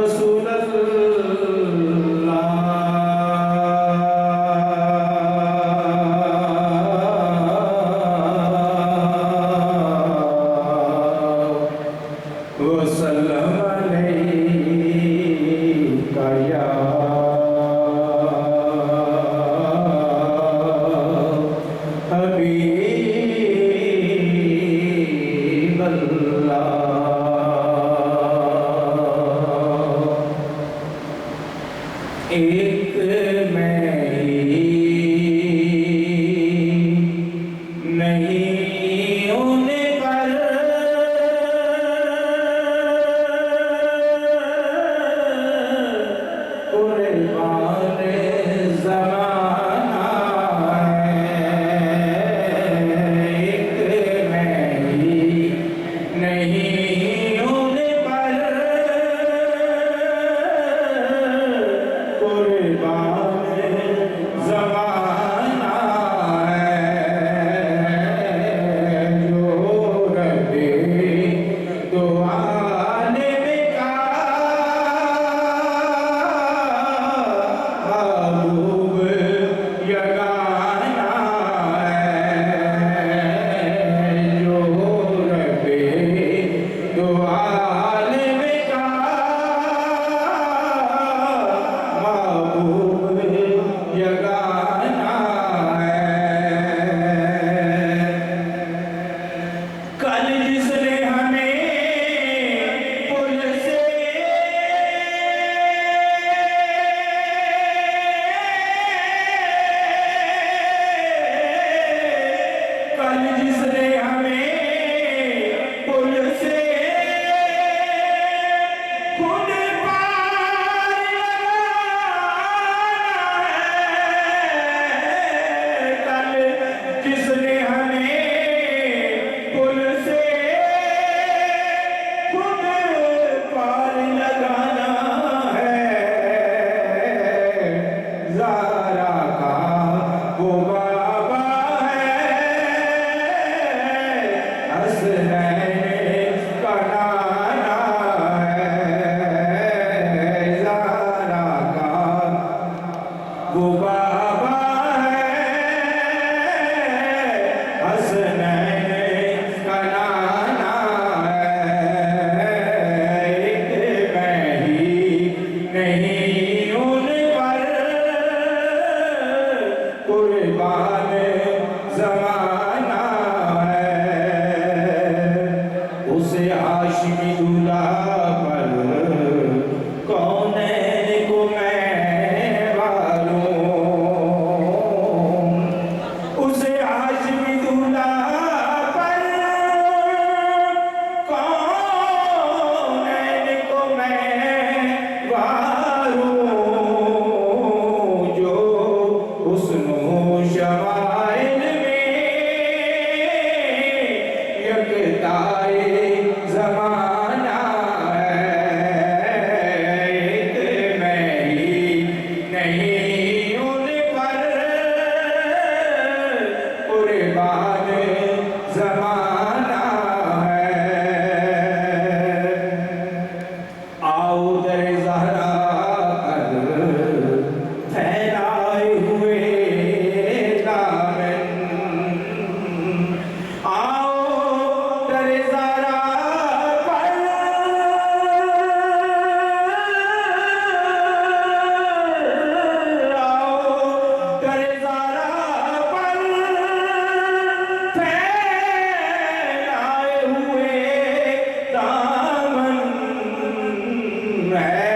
रसूल वसल्लम अलैका या हबीब अल्लाह। एक मैं ही नहीं होने पर कुर्बान ज़माना है। एक मैं ही नहीं होने पर कुर्बान ज़माना है। जो रबे दो आलिम का महबूब यगाना है। जो रबे दो आलिम का महबूब यगाना है। कल जिसने हमें पुल से कल जिसने हमें पुल से खुद पार लगाना है। कल जिसने हमें पुल से खुद पार लगाना है। ज़ारा का वो बाबा है, हसनैन का नाना है। ज़ारा का वो बाबा है, हसनैन का नाना है। एक मैं ही नहीं उन पर कुर्बान ज़माना है। उसे हाशिमी दूल्हा पर कौनैन को मैं वारूं। उसे हाशिमी दूल्हा पर कौनैन को मैं वारूं। जो हुस्न शमाइल में यकताए ज़माना है। एक मैं ही नहीं उन पर कुर्बान ज़माना है। आओ दर ज़हरा पर फैलाए हुए दामन। आओ दर ज़हरा पर आओ दर ज़हरा पर फैलाए हुए दामन है।